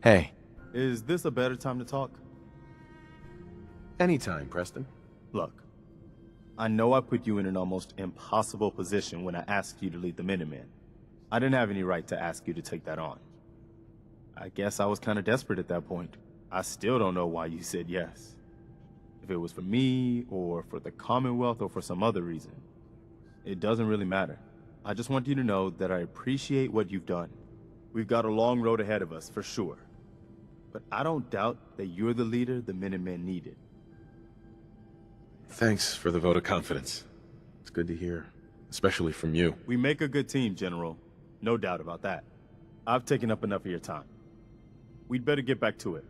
Hey. Is this a better time to talk? Anytime, Preston. Look, I know I put you in an almost impossible position when I asked you to lead the Minutemen. I didn't have any right to ask you to take that on. I guess I was kind of desperate at that point. I still don't know why you said yes. If it was for me, or for the Commonwealth, or for some other reason. It doesn't really matter. I just want you to know that I appreciate what you've done. We've got a long road ahead of us, for sure. But I don't doubt that you're the leader the Minutemen needed. Thanks for the vote of confidence. It's good to hear, especially from you. We make a good team, General. No doubt about that. I've taken up enough of your time. We'd better get back to it.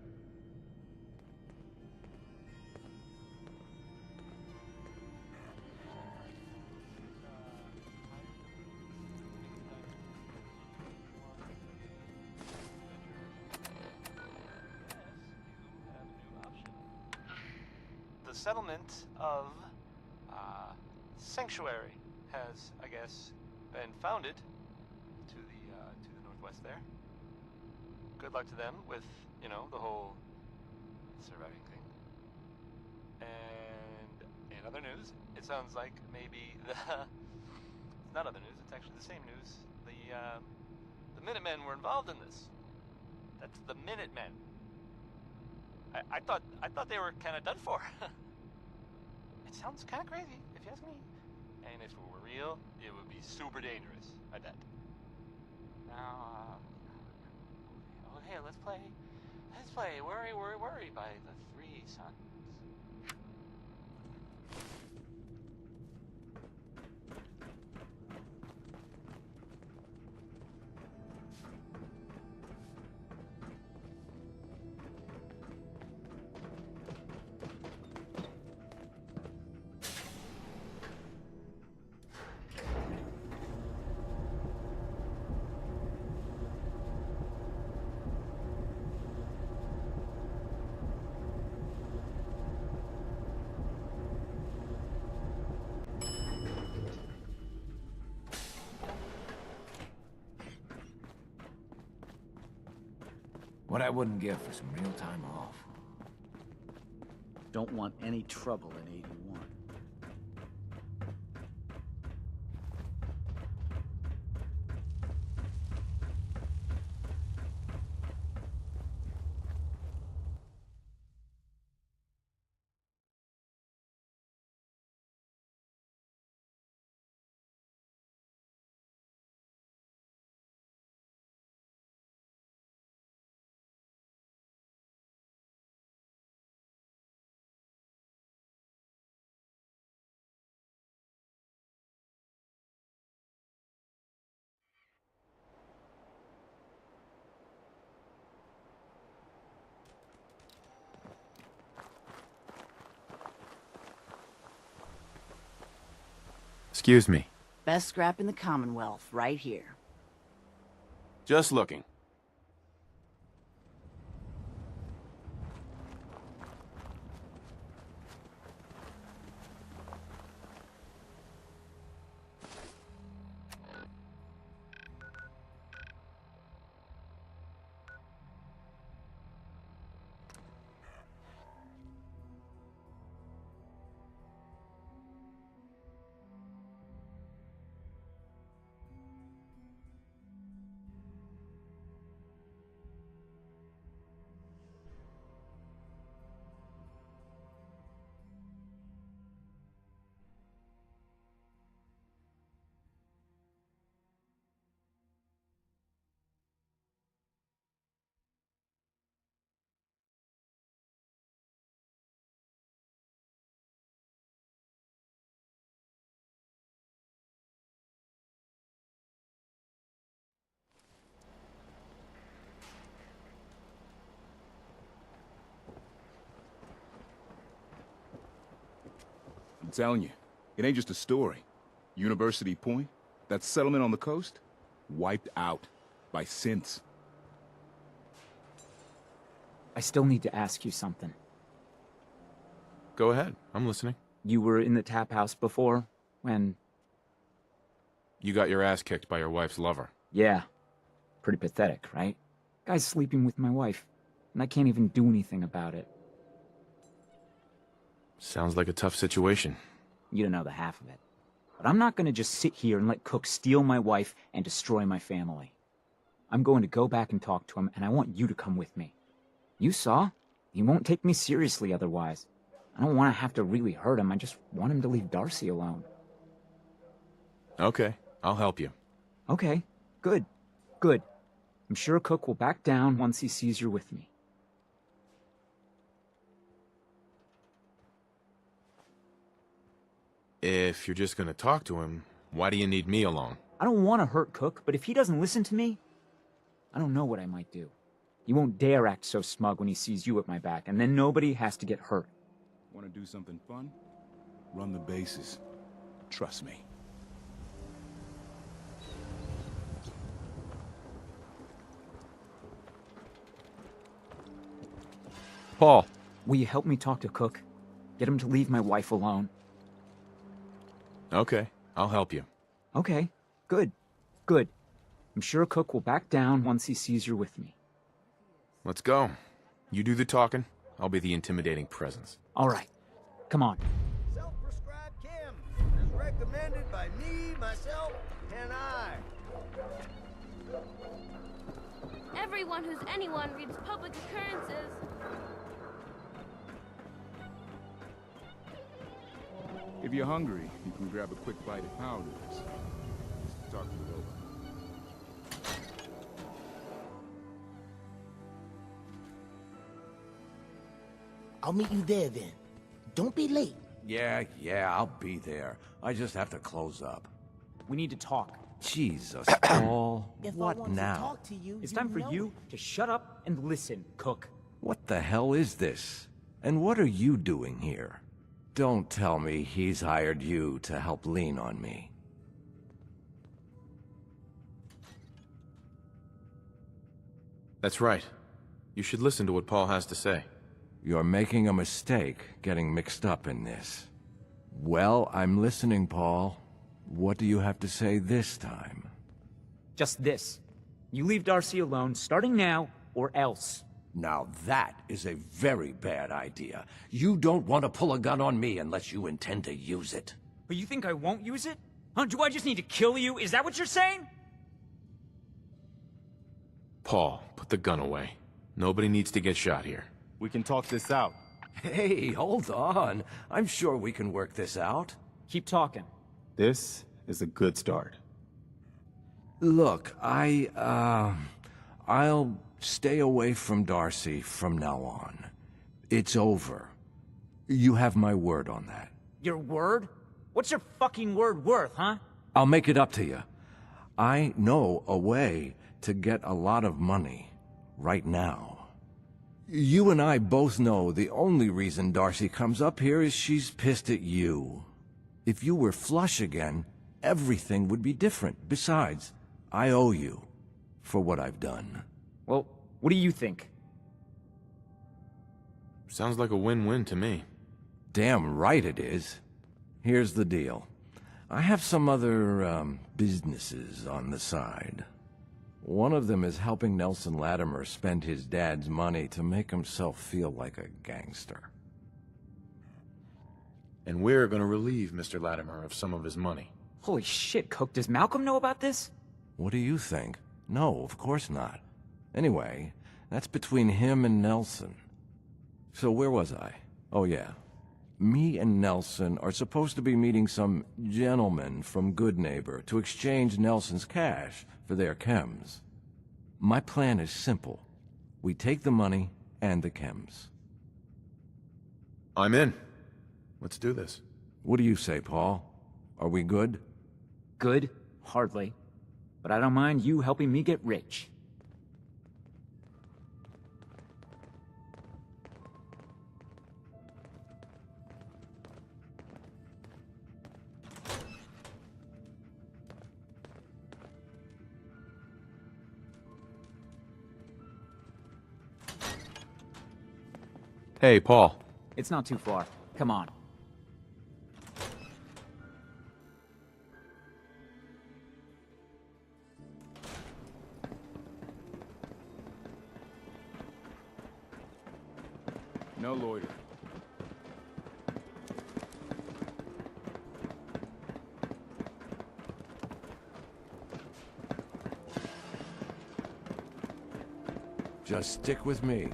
The settlement of Sanctuary has, I guess, been founded to the northwest there. Good luck to them with, you know, the whole surviving thing. And in other news, it sounds like maybe it's not other news, it's actually the same news. The Minutemen were involved in this. That's the Minutemen. I thought they were kind of done for. It sounds kind of crazy, if you ask me. And if it were real, it would be super dangerous, I bet. Now, oh hey, let's play Worry, Worry, Worry by the Three Sons. What I wouldn't give for some real time off. Don't want any trouble in 81. Excuse me. Best scrap in the Commonwealth, right here. Just looking. I'm telling you, it ain't just a story. University Point, that settlement on the coast, wiped out by synths. I still need to ask you something. Go ahead. I'm listening. You were in the tap house before, when... You got your ass kicked by your wife's lover. Yeah. Pretty pathetic, right? Guy's sleeping with my wife, and I can't even do anything about it. Sounds like a tough situation. You don't know the half of it. But I'm not gonna just sit here and let Cook steal my wife and destroy my family. I'm going to go back and talk to him, and I want you to come with me. You saw? He won't take me seriously otherwise. I don't want to have to really hurt him. I just want him to leave Darcy alone. Okay, I'll help you. Okay, good. Good. I'm sure Cook will back down once he sees you're with me. If you're just gonna talk to him, why do you need me along? I don't want to hurt Cook, but if he doesn't listen to me, I don't know what I might do. He won't dare act so smug when he sees you at my back, and then nobody has to get hurt. Want to do something fun? Run the bases. Trust me. Paul. Will you help me talk to Cook? Get him to leave my wife alone. Okay, I'll help you. Okay, good. Good. I'm sure Cook will back down once he sees you're with me. Let's go. You do the talking, I'll be the intimidating presence. All right. Come on. Self-prescribed chem, as recommended by me, myself, and I. Everyone who's anyone reads public occurrences. If you're hungry, you can grab a quick bite at Pounders. Talk it over. I'll meet you there then. Don't be late. Yeah, I'll be there. I just have to close up. We need to talk. Jesus, Paul. If What I want now? to talk to you, It's you time for know you it. to shut up and listen, Cook. What the hell is this? And what are you doing here? Don't tell me he's hired you to help lean on me. That's right. You should listen to what Paul has to say. You're making a mistake getting mixed up in this. Well, I'm listening, Paul. What do you have to say this time? Just this. You leave Darcy alone, starting now, or else. Now that is a very bad idea. You don't want to pull a gun on me unless you intend to use it. But you think I won't use it? Huh? Do I just need to kill you? Is that what you're saying? Paul, put the gun away. Nobody needs to get shot here. We can talk this out. Hey, hold on. I'm sure we can work this out. Keep talking. This is a good start. Look, I'll stay away from Darcy from now on. It's over. You have my word on that. Your word? What's your fucking word worth, huh? I'll make it up to you. I know a way to get a lot of money right now. You and I both know the only reason Darcy comes up here is she's pissed at you. If you were flush again, everything would be different. Besides, I owe you for what I've done. Well, what do you think? Sounds like a win-win to me. Damn right it is. Here's the deal. I have some other, businesses on the side. One of them is helping Nelson Latimer spend his dad's money to make himself feel like a gangster. And we're gonna relieve Mr. Latimer of some of his money. Holy shit, Cook, does Malcolm know about this? What do you think? No, of course not. Anyway, that's between him and Nelson. So where was I? Oh yeah. Me and Nelson are supposed to be meeting some gentleman from Goodneighbor to exchange Nelson's cash for their chems. My plan is simple. We take the money and the chems. I'm in. Let's do this. What do you say, Paul? Are we good? Good? Hardly. But I don't mind you helping me get rich. Hey, Paul. It's not too far. Come on. No loitering. Just stick with me.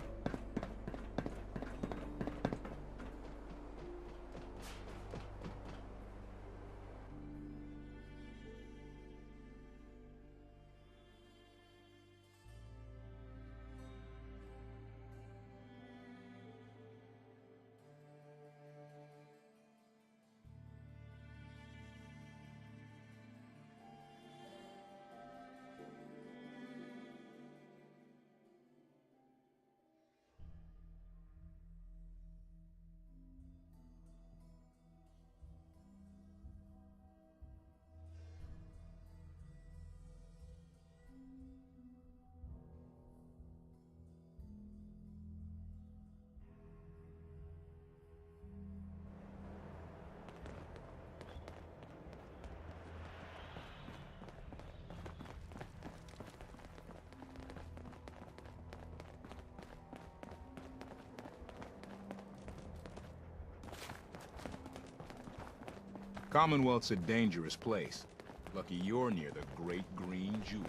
Commonwealth's a dangerous place. Lucky you're near the Great Green Jewel.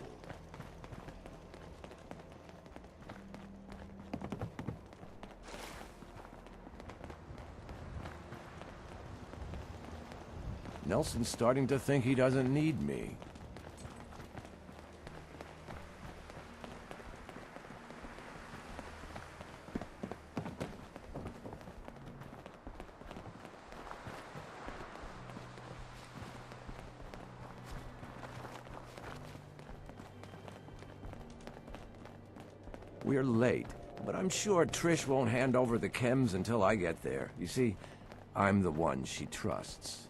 Nelson's starting to think he doesn't need me. We're late, but I'm sure Trish won't hand over the chems until I get there. You see, I'm the one she trusts.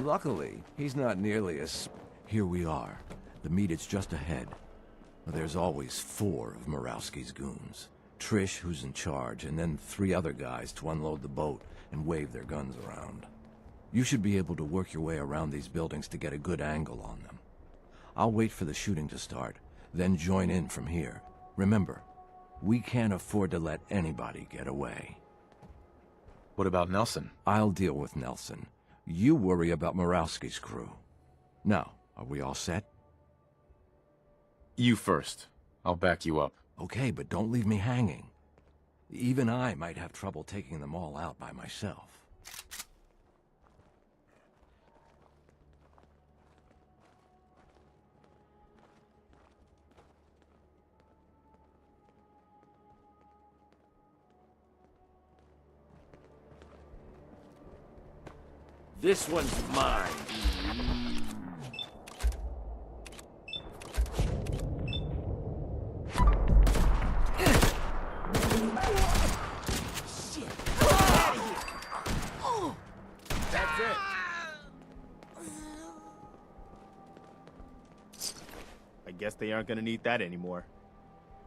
Luckily, he's not nearly as... Here we are. The meet is just ahead. There's always 4 of Murawski's goons. Trish, who's in charge, and then 3 other guys to unload the boat and wave their guns around. You should be able to work your way around these buildings to get a good angle on them. I'll wait for the shooting to start, then join in from here. Remember, we can't afford to let anybody get away. What about Nelson? I'll deal with Nelson. You worry about Murawski's crew. Now, are we all set? You first. I'll back you up. Okay, but don't leave me hanging. Even I might have trouble taking them all out by myself. This one's mine. That's it. I guess they aren't gonna need that anymore.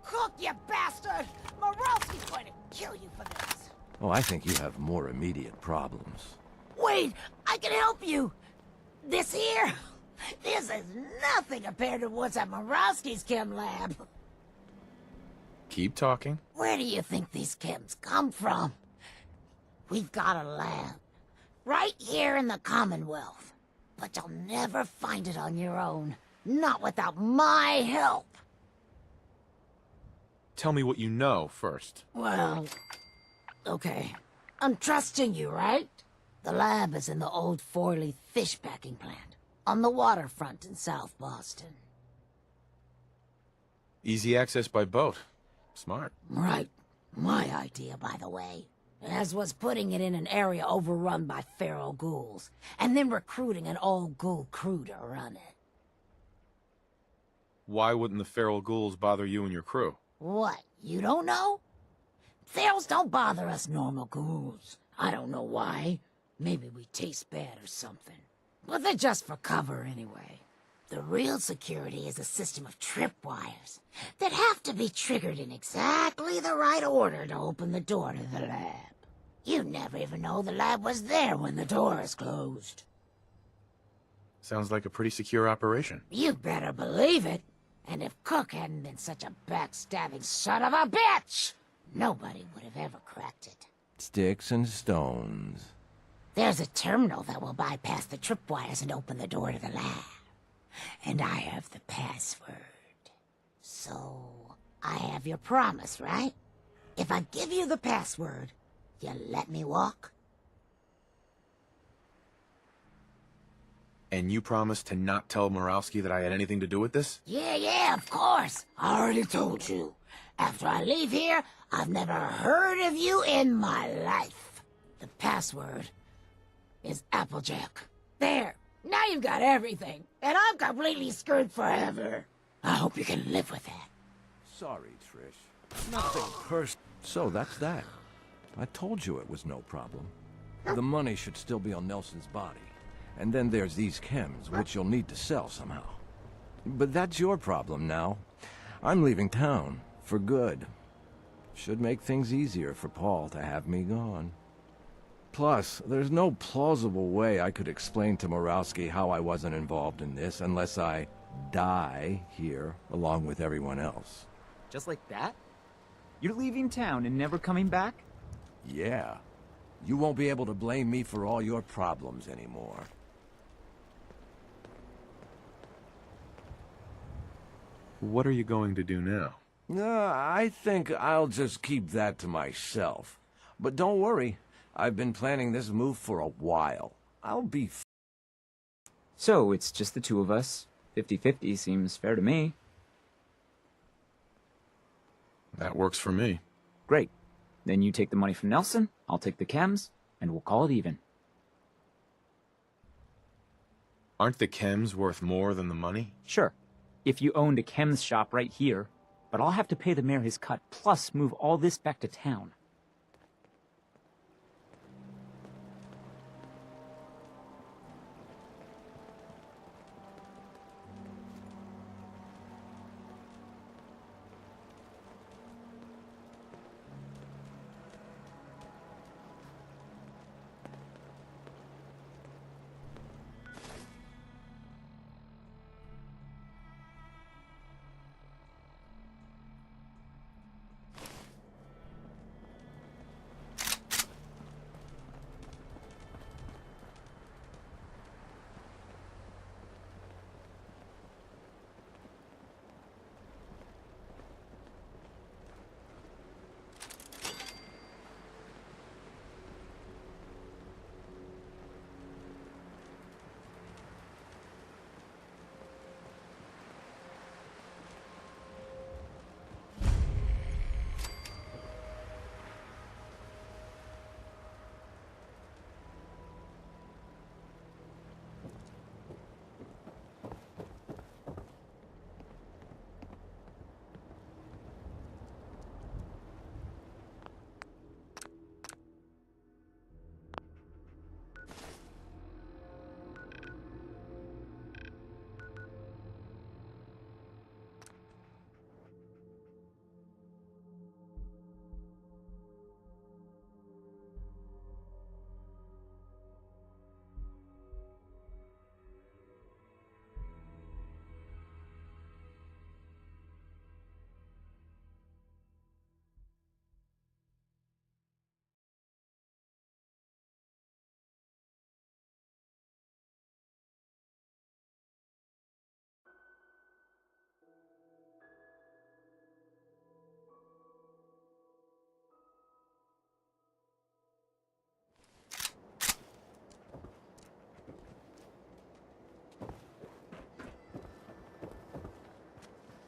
Cook, you bastard! Murawski's going to kill you for this. Oh, I think you have more immediate problems. Wait, I can help you. This here, this is nothing compared to what's at Murawski's chem lab. Keep talking. Where do you think these chems come from? We've got a lab right here in the Commonwealth, but you'll never find it on your own. Not without my help. Tell me what you know first. Well, okay. I'm trusting you, right? The lab is in the old Forley fish packing plant, on the waterfront in South Boston. Easy access by boat. Smart. Right. My idea, by the way. As was putting it in an area overrun by feral ghouls, and then recruiting an all-ghoul crew to run it. Why wouldn't the feral ghouls bother you and your crew? What, you don't know? Thales don't bother us normal ghouls. I don't know why. Maybe we taste bad or something. But they're just for cover anyway. The real security is a system of tripwires that have to be triggered in exactly the right order to open the door to the lab. You never even know the lab was there when the door is closed. Sounds like a pretty secure operation. You better believe it. And if Cook hadn't been such a backstabbing son of a bitch, nobody would have ever cracked it. Sticks and stones. There's a terminal that will bypass the tripwires and open the door to the lab. And I have the password. So, I have your promise, right? If I give you the password, you let me walk? And you promised to not tell Morowski that I had anything to do with this? Yeah, of course. I already told you. After I leave here, I've never heard of you in my life. The password is Applejack. There. Now you've got everything, and I'm completely screwed forever. I hope you can live with that. Sorry, Trish. Nothing personal. So that's that. I told you it was no problem. The money should still be on Nelson's body. And then there's these chems, which you'll need to sell somehow. But that's your problem now. I'm leaving town, for good. Should make things easier for Paul to have me gone. Plus, there's no plausible way I could explain to Morowski how I wasn't involved in this unless I die here along with everyone else. Just like that? You're leaving town and never coming back? Yeah. You won't be able to blame me for all your problems anymore. What are you going to do now? I think I'll just keep that to myself. But don't worry, I've been planning this move for a while. I'll be So, it's just the two of us. 50-50 seems fair to me. That works for me. Great. Then you take the money from Nelson, I'll take the chems, and we'll call it even. Aren't the chems worth more than the money? Sure. If you owned a chems shop right here, but I'll have to pay the mayor his cut, plus move all this back to town.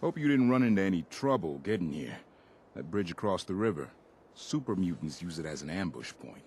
Hope you didn't run into any trouble getting here. That bridge across the river. Super mutants use it as an ambush point.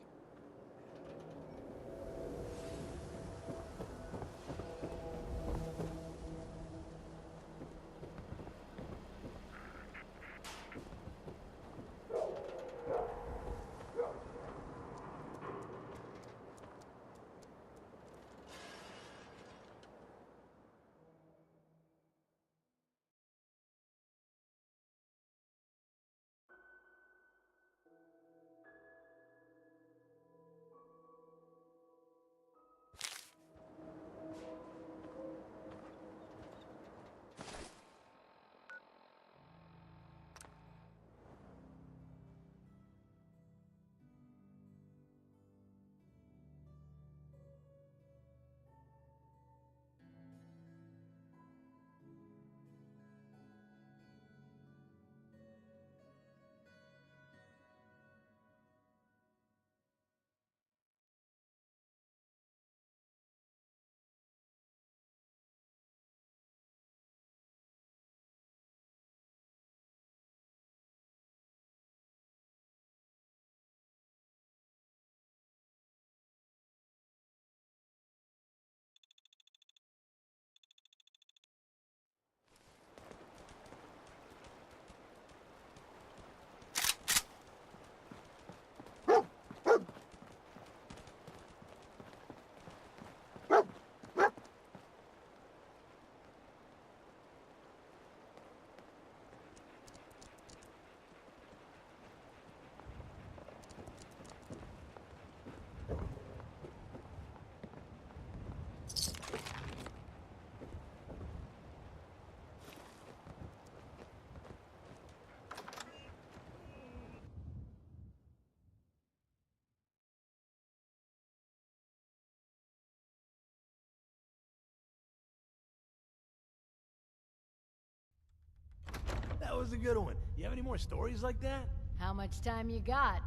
a good one. You have any more stories like that? How much time you got?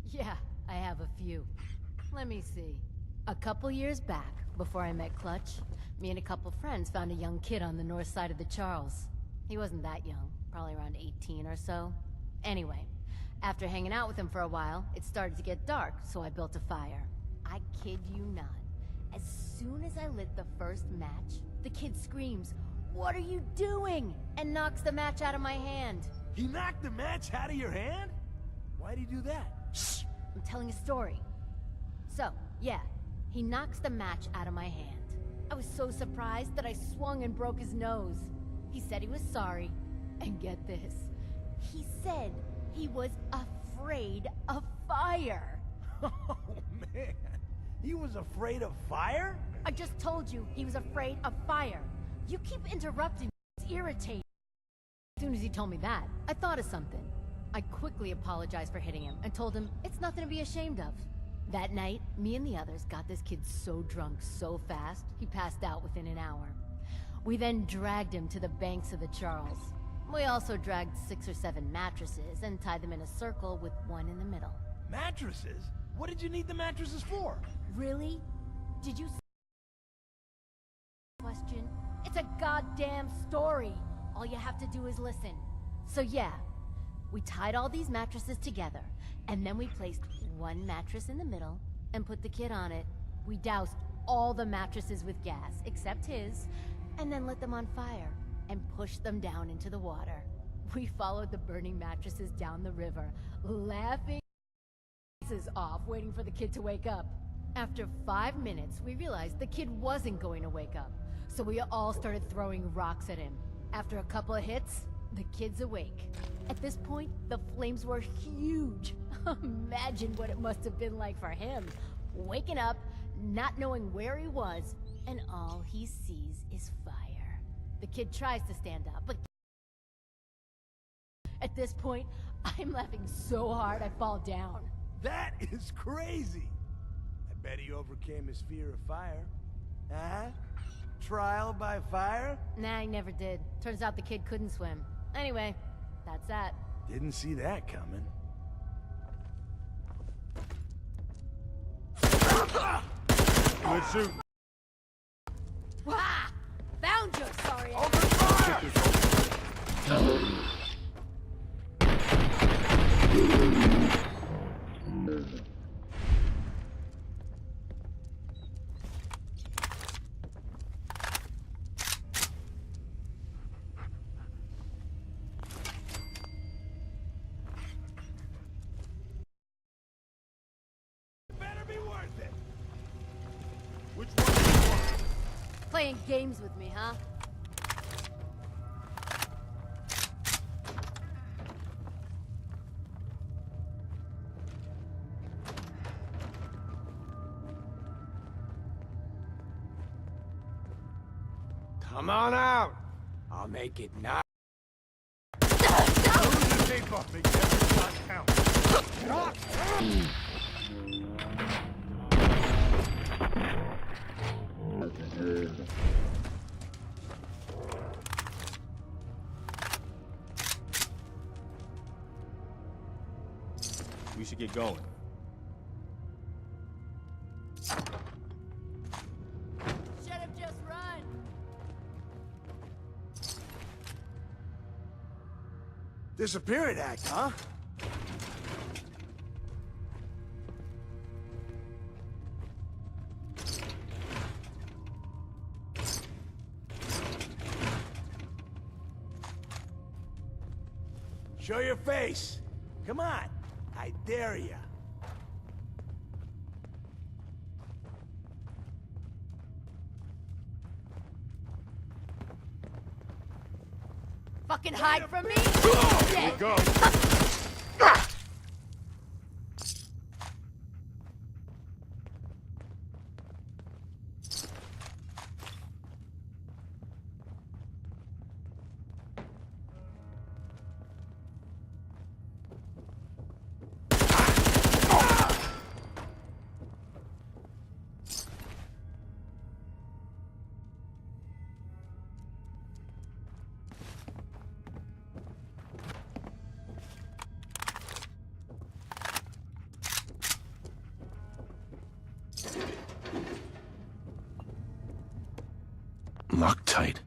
Yeah, I have a few. Let me see. A couple years back, before I met Clutch, me and a couple friends found a young kid on the north side of the Charles. He wasn't that young, probably around 18 or so. Anyway, after hanging out with him for a while, it started to get dark, so I built a fire. I kid you not. As soon as I lit the first match, the kid screams, "What are you doing?" and knocks the match out of my hand. He knocked the match out of your hand? Why'd he do that? Shh! I'm telling a story. So, yeah, he knocks the match out of my hand. I was so surprised that I swung and broke his nose. He said he was sorry, and get this, he said he was afraid of fire. Oh, man. He was afraid of fire? I just told you he was afraid of fire. You keep interrupting me. It's irritating. As soon as he told me that, I thought of something. I quickly apologized for hitting him and told him it's nothing to be ashamed of. That night, me and the others got this kid so drunk so fast, he passed out within an hour. We then dragged him to the banks of the Charles. We also dragged 6 or 7 mattresses and tied them in a circle with one in the middle. Mattresses? What did you need the mattresses for? Really? Did you question? It's a goddamn story. All you have to do is listen. So yeah, we tied all these mattresses together, and then we placed one mattress in the middle and put the kid on it. We doused all the mattresses with gas, except his, and then lit them on fire and pushed them down into the water. We followed the burning mattresses down the river, laughing faces off, waiting for the kid to wake up. After 5 minutes, we realized the kid wasn't going to wake up, so we all started throwing rocks at him. After a couple of hits, the kid's awake. At this point, the flames were huge. Imagine what it must have been like for him. Waking up, not knowing where he was, and all he sees is fire. The kid tries to stand up, but at this point, I'm laughing so hard I fall down. That is crazy. I bet he overcame his fear of fire. Huh? Trial by fire? Nah, he never did. Turns out the kid couldn't swim. Anyway, that's that. Didn't see that coming. Good suit. Wah! Found you, sorry. Open fire! Better be worth it. Which one do you want? Playing games with me, huh? Come on out. I'll make it now. Lose the tape off, make every shot count. We should get going. Should have just run. Disappearing act, huh? Show your face. Come on. I dare ya. Fucking hide from me? Here we go. tight.